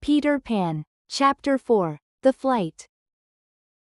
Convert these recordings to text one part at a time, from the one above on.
Peter Pan. Chapter 4. The Flight.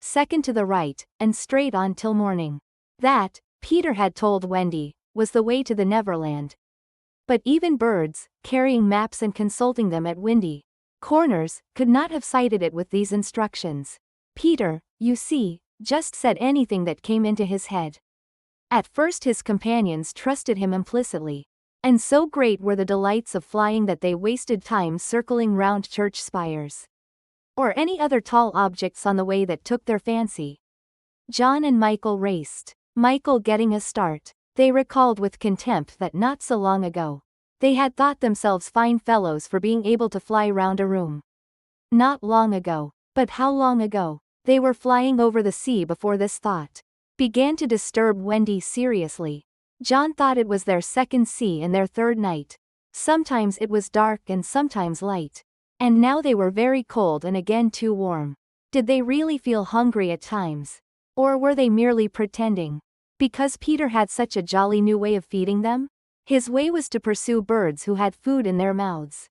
Second to the right, and straight on till morning. That, Peter had told Wendy, was the way to the Neverland. But even birds, carrying maps and consulting them at windy corners, could not have sighted it with these instructions. Peter, you see, just said anything that came into his head. At first his companions trusted him implicitly. And so great were the delights of flying that they wasted time circling round church spires. Or any other tall objects on the way that took their fancy. John and Michael raced, Michael getting a start. They recalled with contempt that not so long ago, they had thought themselves fine fellows for being able to fly round a room. Not long ago, but how long ago? They were flying over the sea before this thought began to disturb Wendy seriously. John thought it was their second sea and their third night. Sometimes it was dark and sometimes light. And now they were very cold and again too warm. Did they really feel hungry at times? Or were they merely pretending? Because Peter had such a jolly new way of feeding them? His way was to pursue birds who had food in their mouths,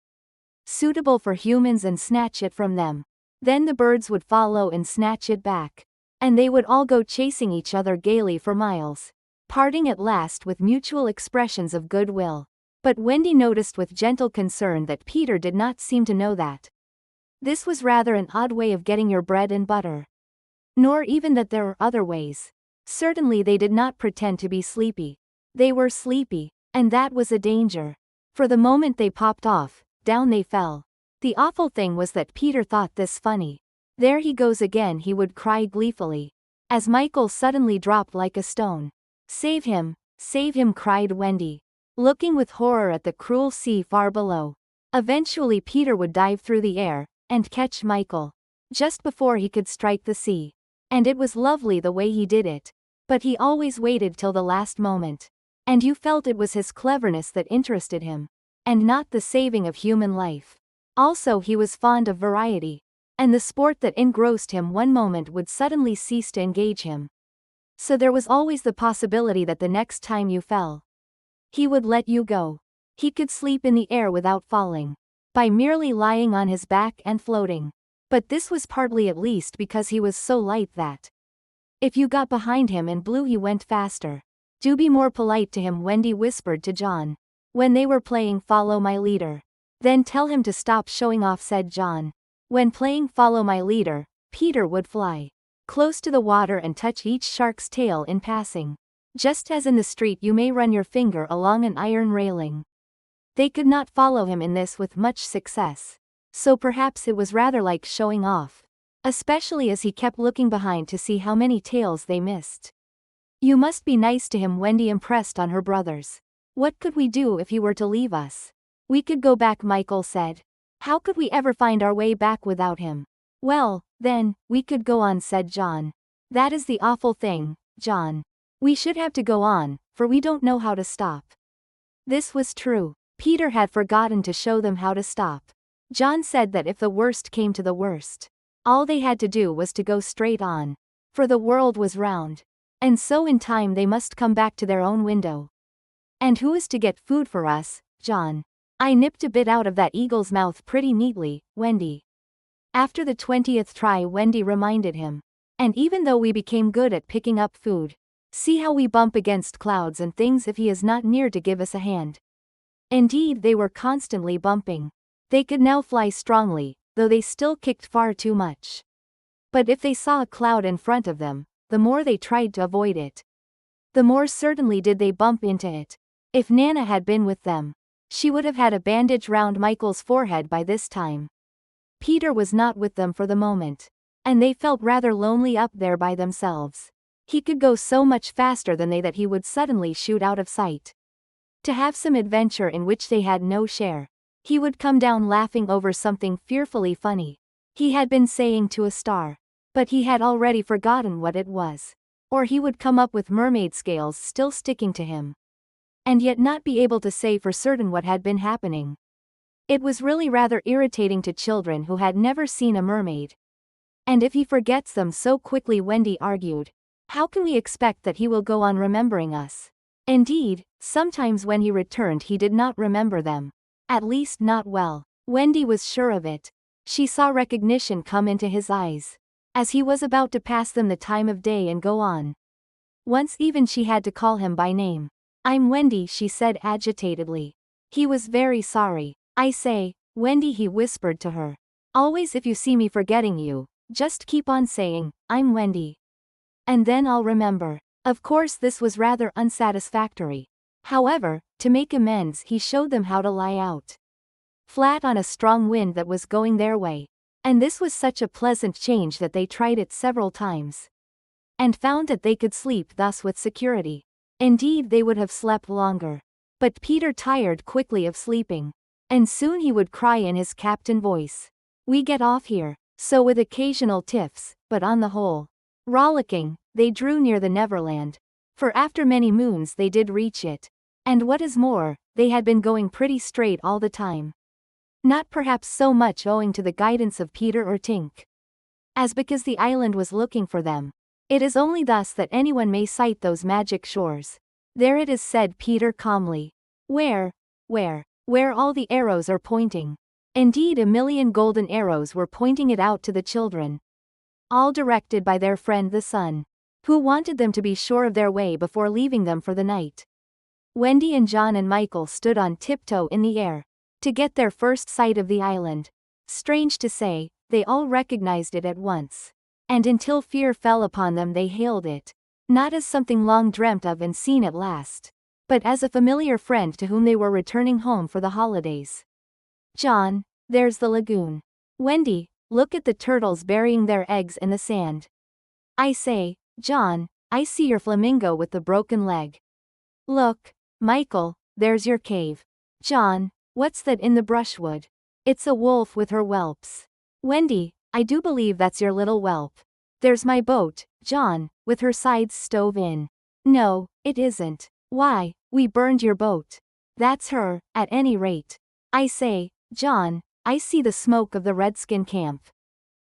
suitable for humans, and snatch it from them. Then the birds would follow and snatch it back. And they would all go chasing each other gaily for miles, parting at last with mutual expressions of goodwill. But Wendy noticed with gentle concern that Peter did not seem to know that this was rather an odd way of getting your bread and butter. Nor even that there were other ways. Certainly they did not pretend to be sleepy. They were sleepy, and that was a danger. For the moment they popped off, down they fell. The awful thing was that Peter thought this funny. There he goes again, he would cry gleefully, as Michael suddenly dropped like a stone. Save him, cried Wendy, looking with horror at the cruel sea far below. Eventually Peter would dive through the air, and catch Michael, just before he could strike the sea. And it was lovely the way he did it. But he always waited till the last moment. And you felt it was his cleverness that interested him, and not the saving of human life. Also he was fond of variety. And the sport that engrossed him one moment would suddenly cease to engage him. So there was always the possibility that the next time you fell, he would let you go. He could sleep in the air without falling, by merely lying on his back and floating. But this was partly at least because he was so light that if you got behind him and blew he went faster. Do be more polite to him, Wendy whispered to John, when they were playing Follow My Leader. Then tell him to stop showing off, said John. When playing Follow My Leader, Peter would fly close to the water and touch each shark's tail in passing. Just as in the street you may run your finger along an iron railing. They could not follow him in this with much success. So perhaps it was rather like showing off. Especially as he kept looking behind to see how many tails they missed. You must be nice to him, Wendy impressed on her brothers. What could we do if he were to leave us? We could go back, Michael said. How could we ever find our way back without him? Well, then, we could go on, said John. That is the awful thing, John. We should have to go on, for we don't know how to stop. This was true. Peter had forgotten to show them how to stop. John said that if the worst came to the worst, all they had to do was to go straight on. For the world was round. And so in time they must come back to their own window. And who is to get food for us, John? I nipped a bit out of that eagle's mouth pretty neatly, Wendy. After the 20th try, Wendy reminded him. And even though we became good at picking up food, see how we bump against clouds and things if he is not near to give us a hand. Indeed, they were constantly bumping. They could now fly strongly, though they still kicked far too much. But if they saw a cloud in front of them, the more they tried to avoid it, the more certainly did they bump into it. If Nana had been with them, she would have had a bandage round Michael's forehead by this time. Peter was not with them for the moment, and they felt rather lonely up there by themselves. He could go so much faster than they that he would suddenly shoot out of sight, to have some adventure in which they had no share. He would come down laughing over something fearfully funny he had been saying to a star, but he had already forgotten what it was. Or he would come up with mermaid scales still sticking to him, and yet not be able to say for certain what had been happening. It was really rather irritating to children who had never seen a mermaid. And if he forgets them so quickly, Wendy argued, how can we expect that he will go on remembering us? Indeed, sometimes when he returned he did not remember them. At least not well. Wendy was sure of it. She saw recognition come into his eyes, as he was about to pass them the time of day and go on. Once even she had to call him by name. "I'm Wendy," she said agitatedly. He was very sorry. "I say, Wendy," he whispered to her. "Always if you see me forgetting you, just keep on saying, 'I'm Wendy.' And then I'll remember." Of course this was rather unsatisfactory. However, to make amends he showed them how to lie out flat on a strong wind that was going their way. And this was such a pleasant change that they tried it several times, and found that they could sleep thus with security. Indeed they would have slept longer. But Peter tired quickly of sleeping, and soon he would cry in his captain voice, "We get off here." So with occasional tiffs, but on the whole, rollicking, they drew near the Neverland. For after many moons they did reach it. And what is more, they had been going pretty straight all the time. Not perhaps so much owing to the guidance of Peter or Tink, as because the island was looking for them. It is only thus that anyone may sight those magic shores. "There it is," said Peter calmly. Where all the arrows are pointing." Indeed, 1,000,000 golden arrows were pointing it out to the children, all directed by their friend the sun, who wanted them to be sure of their way before leaving them for the night. Wendy and John and Michael stood on tiptoe in the air to get their first sight of the island. Strange to say, they all recognized it at once, and until fear fell upon them they hailed it, not as something long dreamt of and seen at last, but as a familiar friend to whom they were returning home for the holidays. "John, there's the lagoon." "Wendy, look at the turtles burying their eggs in the sand." "I say, John, I see your flamingo with the broken leg." "Look, Michael, there's your cave." "John, what's that in the brushwood?" "It's a wolf with her whelps." "Wendy, I do believe that's your little whelp." "There's my boat, John, with her sides stove in." "No, it isn't." "Why, we burned your boat." "That's her, at any rate." "I say, John, I see the smoke of the redskin camp."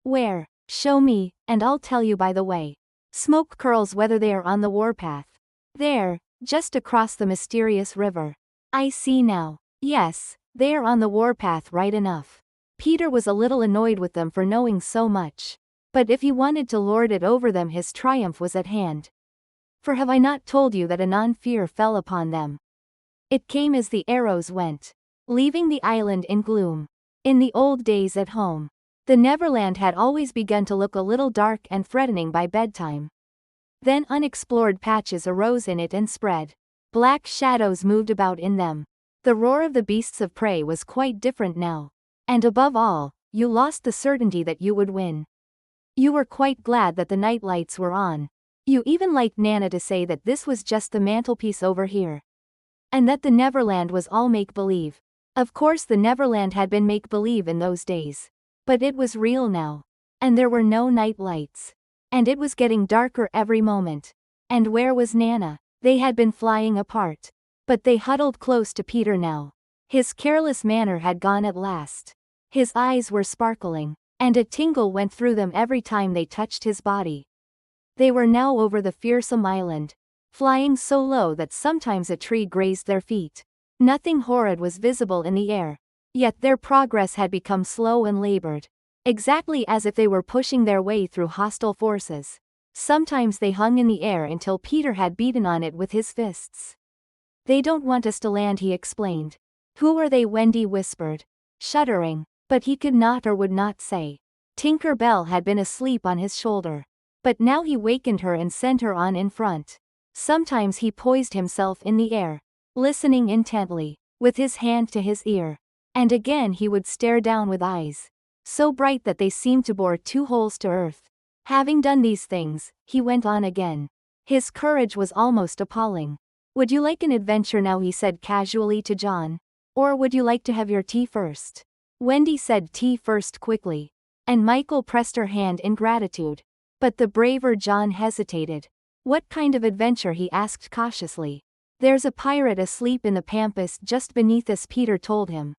"Where?" "Show me, and I'll tell you by the way." "Smoke curls whether they are on the warpath." "There, just across the mysterious river." "I see now. Yes, they are on the warpath right enough." Peter was a little annoyed with them for knowing so much, but if he wanted to lord it over them his triumph was at hand. "For have I not told you that anon fear fell upon them?" It came as the arrows went, leaving the island in gloom. In the old days at home, the Neverland had always begun to look a little dark and threatening by bedtime. Then unexplored patches arose in it and spread. Black shadows moved about in them. The roar of the beasts of prey was quite different now. And above all, you lost the certainty that you would win. You were quite glad that the night lights were on. You even liked Nana to say that this was just the mantelpiece over here, and that the Neverland was all make-believe. Of course the Neverland had been make-believe in those days, but it was real now. And there were no night lights. And it was getting darker every moment. And where was Nana? They had been flying apart, but they huddled close to Peter now. His careless manner had gone at last. His eyes were sparkling, and a tingle went through them every time they touched his body. They were now over the fearsome island, flying so low that sometimes a tree grazed their feet. Nothing horrid was visible in the air, yet their progress had become slow and labored, exactly as if they were pushing their way through hostile forces. Sometimes they hung in the air until Peter had beaten on it with his fists. "They don't want us to land," he explained. "Who are they?" Wendy whispered, shuddering, but he could not or would not say. Tinker Bell had been asleep on his shoulder, but now he wakened her and sent her on in front. Sometimes he poised himself in the air, listening intently, with his hand to his ear, and again he would stare down with eyes so bright that they seemed to bore 2 holes to earth. Having done these things, he went on again. His courage was almost appalling. "Would you like an adventure now?" he said casually to John. "Or would you like to have your tea first?" Wendy said tea first quickly, and Michael pressed her hand in gratitude. But the braver John hesitated. "What kind of adventure?" he asked cautiously. "There's a pirate asleep in the pampas just beneath us," Peter told him.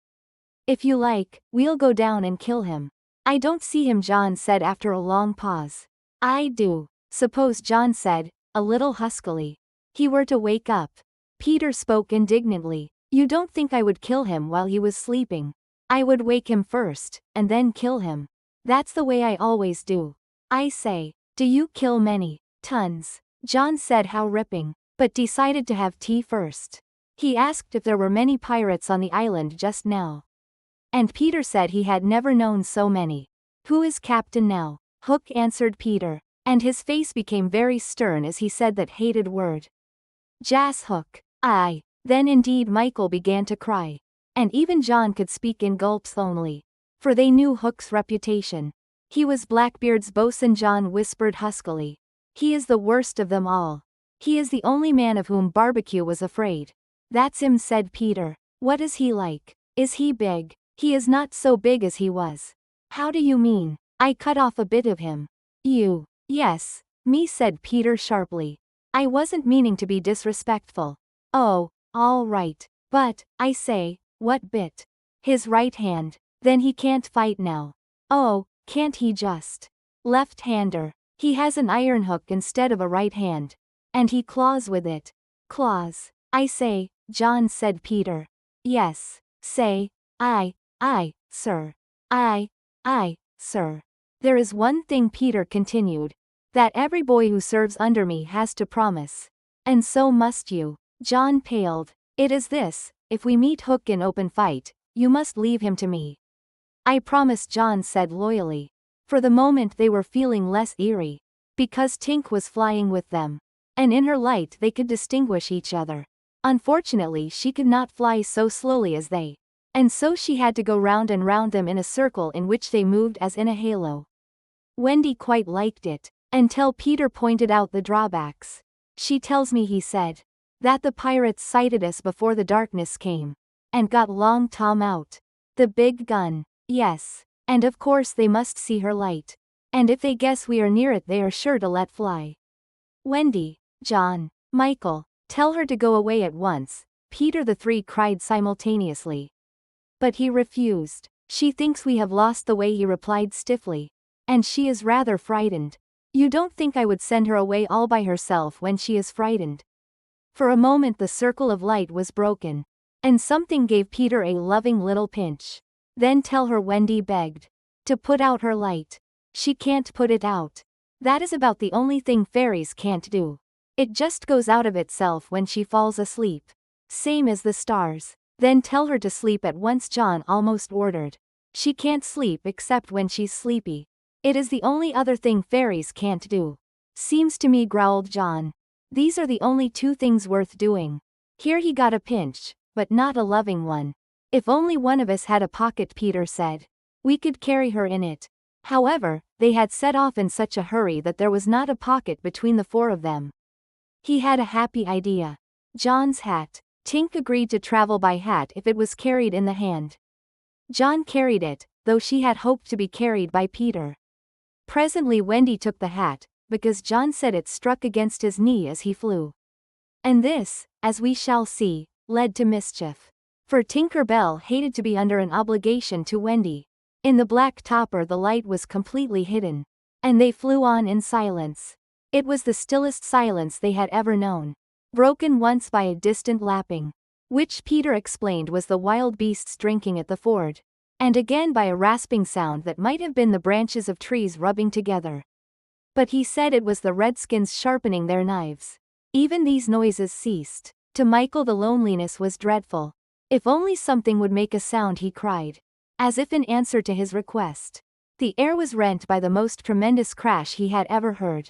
"If you like, we'll go down and kill him." "I don't see him," John said after a long pause. "I do." "Suppose," John said, a little huskily, "he were to wake up." Peter spoke indignantly. "You don't think I would kill him while he was sleeping?" I would wake him first, and then kill him. That's the way I always do. I say, do you kill many? Tons. John said how ripping, but decided to have tea first. He asked if there were many pirates on the island just now. And Peter said he had never known so many. Who is captain now? Hook, answered Peter, and his face became very stern as he said that hated word. Jas Hook. Aye. Then indeed Michael began to cry. And even John could speak in gulps only. For they knew Hook's reputation. He was Blackbeard's boatswain. John whispered huskily. He is the worst of them all. He is the only man of whom Barbecue was afraid. That's him, said Peter. What is he like? Is he big? He is not so big as he was. How do you mean? I cut off a bit of him. You? Yes, me, said Peter sharply. I wasn't meaning to be disrespectful. Oh, all right. But, I say, what bit? His right hand. Then he can't fight now. Oh, can't he just? Left-hander. He has an iron hook instead of a right hand. And he claws with it. Claws. I say, John, said Peter. Yes. Say, I, sir. I, sir. There is one thing, Peter continued, that every boy who serves under me has to promise. And so must you. John paled. It is this: if we meet Hook in open fight, you must leave him to me. I promise, John said loyally. For the moment they were feeling less eerie. Because Tink was flying with them. And in her light they could distinguish each other. Unfortunately she could not fly so slowly as they. And so she had to go round and round them in a circle in which they moved as in a halo. Wendy quite liked it, until Peter pointed out the drawbacks. She tells me, he said, that the pirates sighted us before the darkness came. And got Long Tom out. The big gun. Yes. And of course they must see her light. And if they guess we are near it they are sure to let fly. Wendy, John, Michael, tell her to go away at once. Peter, the three cried simultaneously. But he refused. She thinks we have lost the way, he replied stiffly. And she is rather frightened. You don't think I would send her away all by herself when she is frightened? For a moment the circle of light was broken. And something gave Peter a loving little pinch. Then tell her, Wendy begged. To put out her light. She can't put it out. That is about the only thing fairies can't do. It just goes out of itself when she falls asleep. Same as the stars. Then tell her to sleep at once, John almost ordered. She can't sleep except when she's sleepy. It is the only other thing fairies can't do. Seems to me, growled John. These are the only two things worth doing. Here he got a pinch, but not a loving one. If only one of us had a pocket, Peter said. We could carry her in it. However, they had set off in such a hurry that there was not a pocket between the four of them. He had a happy idea. John's hat. Tink agreed to travel by hat if it was carried in the hand. John carried it, though she had hoped to be carried by Peter. Presently Wendy took the hat, because John said it struck against his knee as he flew. And this, as we shall see, led to mischief. For Tinker Bell hated to be under an obligation to Wendy. In the black topper the light was completely hidden. And they flew on in silence. It was the stillest silence they had ever known. Broken once by a distant lapping, which Peter explained was the wild beasts drinking at the ford. And again by a rasping sound that might have been the branches of trees rubbing together. But he said it was the redskins sharpening their knives. Even these noises ceased. To Michael the loneliness was dreadful. If only something would make a sound, he cried. As if in answer to his request. The air was rent by the most tremendous crash he had ever heard.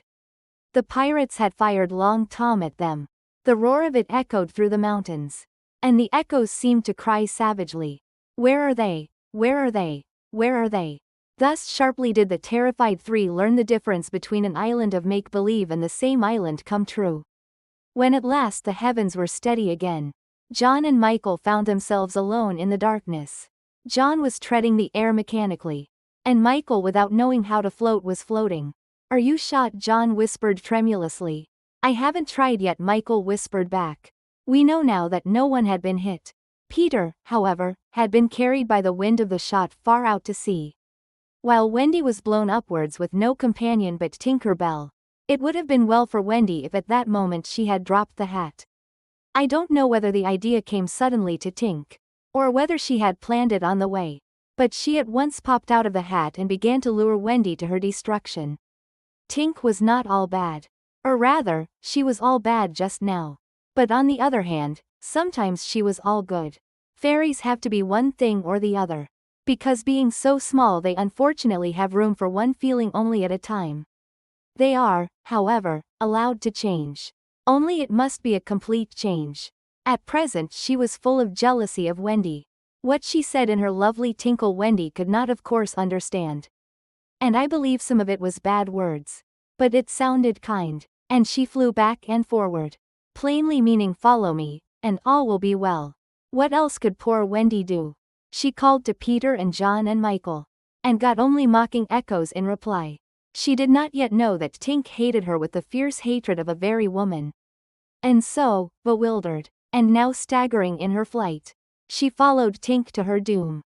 The pirates had fired Long Tom at them. The roar of it echoed through the mountains. And the echoes seemed to cry savagely. Where are they? Where are they? Where are they? Thus sharply did the terrified three learn the difference between an island of make-believe and the same island come true. When at last the heavens were steady again, John and Michael found themselves alone in the darkness. John was treading the air mechanically. And Michael, without knowing how to float, was floating. Are you shot? John whispered tremulously. I haven't tried yet, Michael whispered back. We know now that no one had been hit. Peter, however, had been carried by the wind of the shot far out to sea. While Wendy was blown upwards with no companion but Tinker Bell. It would have been well for Wendy if at that moment she had dropped the hat. I don't know whether the idea came suddenly to Tink, or whether she had planned it on the way. But she at once popped out of the hat and began to lure Wendy to her destruction. Tink was not all bad. Or rather, she was all bad just now. But on the other hand, sometimes she was all good. Fairies have to be one thing or the other. Because being so small they unfortunately have room for one feeling only at a time. They are, however, allowed to change. Only it must be a complete change. At present she was full of jealousy of Wendy. What she said in her lovely tinkle Wendy could not of course understand. And I believe some of it was bad words. But it sounded kind. And she flew back and forward. Plainly meaning follow me, and all will be well. What else could poor Wendy do? She called to Peter and John and Michael. And got only mocking echoes in reply. She did not yet know that Tink hated her with the fierce hatred of a very woman. And so, bewildered, and now staggering in her flight, she followed Tink to her doom.